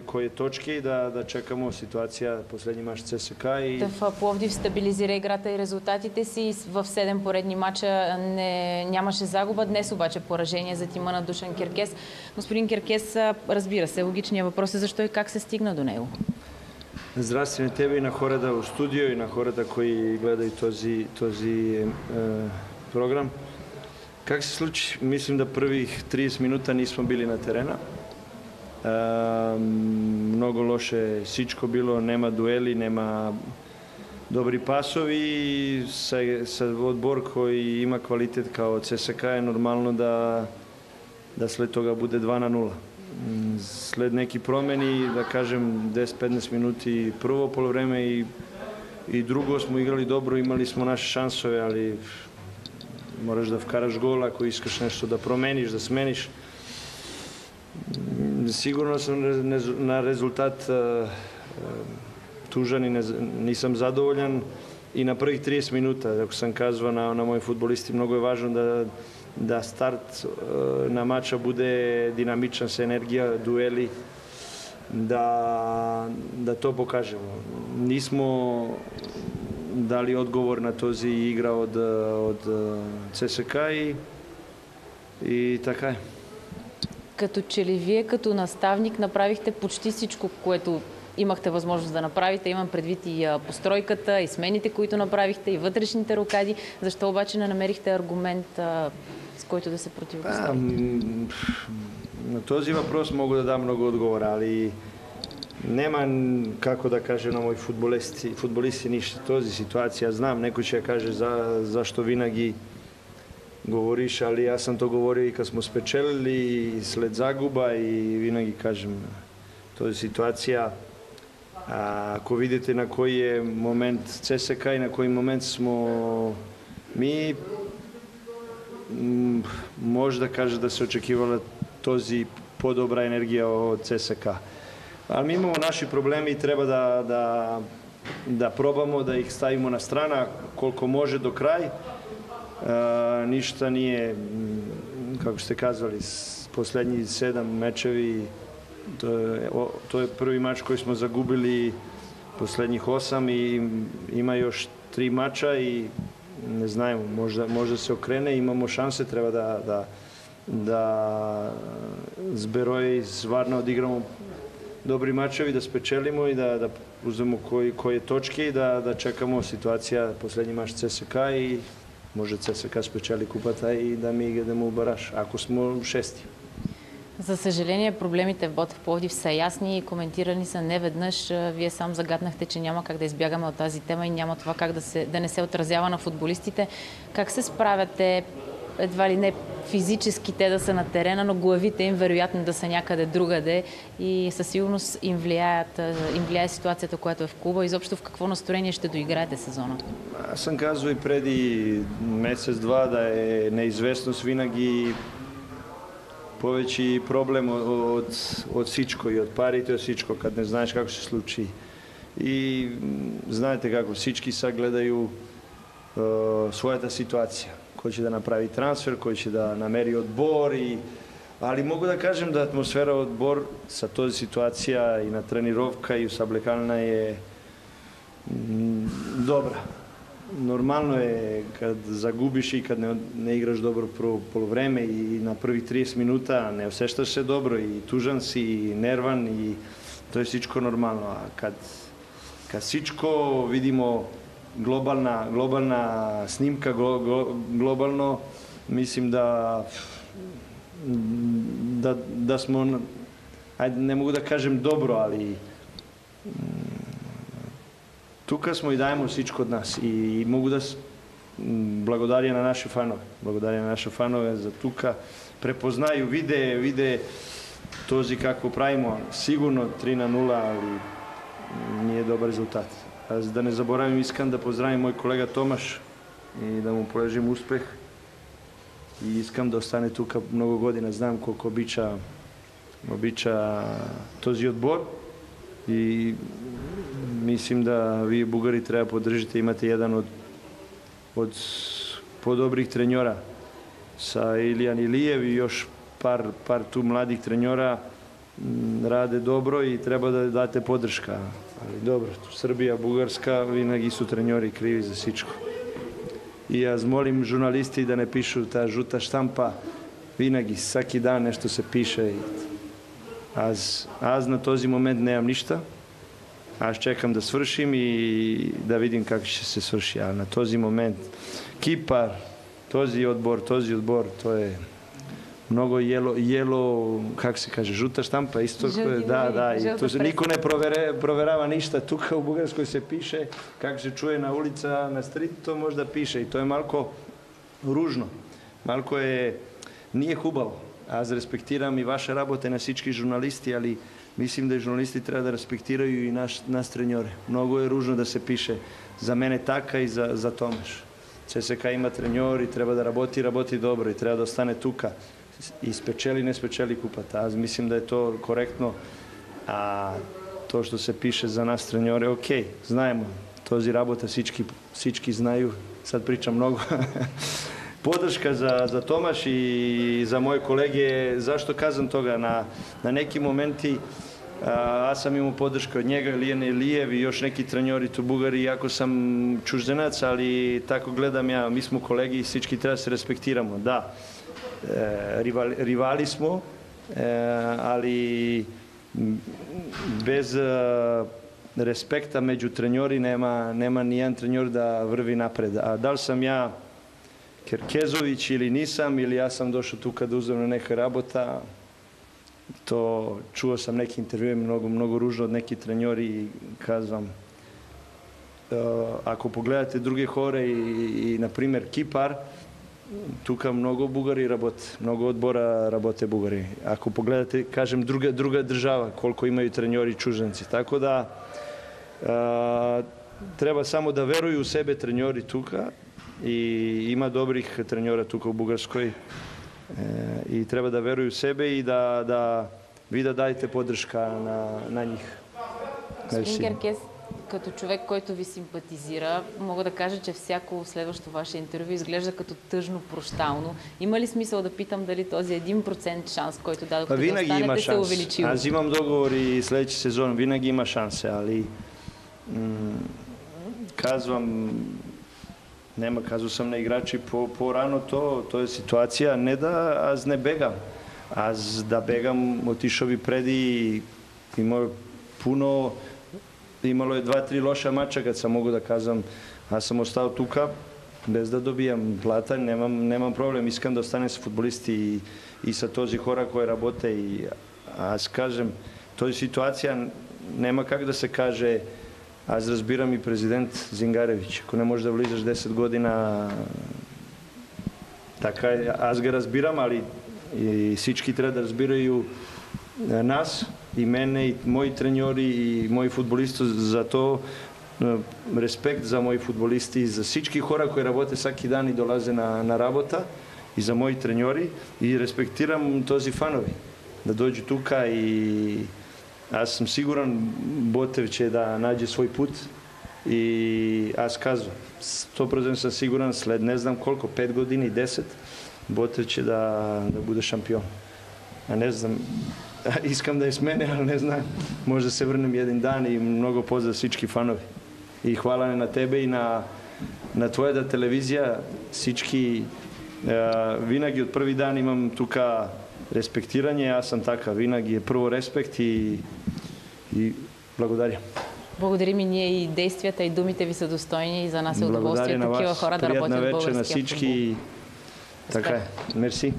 Кои точки и да чекамо ситуација последни мач ЦСКА и Пловдив стабилизира играта и резултатите си в 7 поредни мача нямаше загуба, днес обаче поражение за тима на Душан Керкес. Господин Керкес, разбира се, логичният въпрос е защо и как се стигна до него. Здрасти на тебе и на хората у студио и на хората кои гледаат този програм. Как се случи? Мислим да првих 30 минута нисмо били на терена. Много лоше всичко било, нема дуели, нема добри пасови. Sa odbor koji ima kvalitet kao CSKA je normalno da sled toga bude 2-0. Sled neki promeni, da kažem 10-15 minuti prvo polovreme i drugo smo igrali dobro, imali smo naše šansove, ali moraš da vkaraš gol ako iskaš nešto da promeniš, da smeniš. Sigurno sam na rezultat tužan i nisam zadovoljan i na prvih 30 minuta, ako sam kazao na moji futbolisti, mnogo je važno da start na mača bude dinamičan, sa energija, dueli, da to pokažemo. Nismo dali odgovor na този igra od CSKA и така е. Като че ли вие като наставник направихте почти всичко, което имахте възможност да направите? Имам предвид и постройката, и смените, които направихте, и вътрешните рокади. Защо обаче не намерихте аргумент, с който да се противопоставите? На този въпрос мога да дам много отговора, али нема како да каже на мои фудбалисти ништо. Този ситуација знам, некој ќе каже зашто винаги говориш, али јас сам то говорил и кога смо спечелили след загуба и винаги кажем този ситуација. Ако видите на кој е момент ЦСКА и на кој момент смо ми, може да каже да се очекивала този по-добра енергија од ЦСКА. Ali mi imamo naši problemi i treba da probamo da ih stavimo na strana koliko može do kraj. Ništa nije, kako ste kazali, poslednji 7 mečevi, to je prvi mač koji smo zagubili poslednjih 8 i ima još 3 mača i ne znamo, možda se okrene, imamo šanse, treba da zberoj stvarno odigramo dobri mačevi, da spečelimo i da uzmemo koje točke i da čekamo situacija poslednji mač CSKA i може ЦСКА спечели купата и да ми идемо у бараж, ако сме шести. За съжаление, проблемите в Ботев Пловдив са ясни и коментирани са неведнъж. Вие сам загаднахте, че няма как да избягаме от тази тема и няма това как да не се отразява на футболистите. Как се справяте? Едва ли не физически те да са на терена, но главите им вероятно да са някъде другаде и със сигурност им влияе ситуацията, която е в клуба. Изобщо в какво настроение ще доиграете сезона? Аз съм казал и преди месец-два да е неизвестност винаги повече проблем от всичко и от парите, от всичко, kad не знаеш како се случи. И знаете како всички са гледaju својата ситуација. Кој ќе да направи трансфер, кој ќе да намери одбор, ali mogu da kažem da atmosfera odbor sa tozi situacija i na trenirovka i u Sablekalna je dobra. Normalno je kad zagubiš i kad ne igraš dobro prvo polovreme i na prvih 30 minuta ne osjećaš se dobro i tužan si i nervan i to je всичко normalno. A kad всичко vidimo globalna snimka, globalno, mislim da smo, ajde, ne mogu da kažem dobro, ali тука smo i dajemo всичко od nas i mogu da благодаря на naše fanove za тука, prepoznaju, vide този kako pravimo, sigurno 3-0, ali nije dobar rezultat. За да не заборавим, искам да поздравим мой колега Томаш и да му пожелим успех. И искам да остане тук много година. Знам колко обича този отбор. И мислим да вие, бугари, трябва да поддржите. Имате jedan od по-добрих треньора са Илијан Илиев и još par tu mladih trenjora раде добро и треба да дадете поддршка. Али добро, Србија, Бугарска, винаги су треньори криви за всичко. И јас молим журналисти да не пишу таа жута штампа, винаги, всеки дан нешто се пише. Аз на този момент немам ништа. Аз чекам да свршим и да видим како ќе се сврши. А на този момент Кипар, този одбор, тоа е многу јело, как се каже, жута штампа, исто да, и тоа се никој не проверава ништа. Тука у Бугарској се пише, како се чуе на улица, на стрит, тоа може да пише и тоа е малко ружно. Малко не е хубаво. Аз респектирам и ваша работа на всички журналисти, али мислим да журналисти треба да респектирају и нас треньори. Многу е ружно да се пише за мене така и за Томаш. ЦСКА има треньори, треба да работи добро и треба да остане тука. И спечели, не спечели купата. Аз мислим да е тоа коректно. А тоа што се пише за нас треньори, окей, знаеме. Този работа всички знају. Сад причам многу. Поддршка за Томаш и за мои колеги. Зашто казам тога? На неки моменти аз сам имал поддршка од njega, Илијан Илиев и још неки треньори ту Бугари, иако сам чужденац, али тако гледам ја, ми смо колеги и всички треба да се респектирамо. Да, ривали смо, али без респекта меѓу треньори нема нијан треньор да врви напред. А дал сам ја Керкезовиќ или нисам, или јас сам дошол тука да узем на нека работа, то чуo сам неки интервјуи многу ружно од неки треньори и казвам, ако погледате други хора и на пример Кипар, тука многу бугари работе, многу одбора работе бугари. Ако погледате, кажем, друга држава, колку имају треньори чужденци. Така да треба само да верују у себе треньори тука и има добрих треньора тука у Бугарској и треба да верују у себе и да ви да дадете поддршка на нив. Господин Керкез, като човек, който ви симпатизира, мога да кажа, че всяко следващо ваше интервю изглежда като тъжно прощално. Има ли смисъл да питам дали този 1% шанс, който дадохте да останете, се увеличил? Аз имам договори следващи сезон, винаги има шансе, али казвам, казал сам на играчи по-рано тоа е ситуација, не да аз не бегам. Аз да бегам, отишо би преди, имало е 2-3 лоша мача, кад сам могу да казам, аз сам остал тука, без да добијам плата, немам проблем, искам да останем со фудбалисти и со този хора кои работе и аз кажем, тој ситуација нема как да се каже. Аз разбирам и президент Зингаревич, ако не можеш да влизаш 10 година, така е, аз го разбирам, али и всички треба да разбирају нас, и мене, и мои треньори, и мои фудбалисти, за тоа респект за мои фудбалисти, за всички хора кои работе всеки дан и долазе на работа, и за мои треньори, и респектирам този фанови, да дојđu тука и аз сум сигуран Ботев ќе да наđe свој пут и аз казвам 100% сум сигуран след не знам колко 5 години 10 Ботев ќе да буде шампион. А не знам, искам да ја смене, ali не знам, може да се врнем еден дан и многу поздрав всички фанови. И хвала на тебе и на твојата телевизија, всички винаги од први дан имам тука респектирање, јас сам така, винаги е прво респект и благодаря. Благодарим и ние, и действията, и думите ви са достойни, и за нас е удоволствие такива хора да работят в българския футбол. Приятна вечер на всички. Така е. Мерси.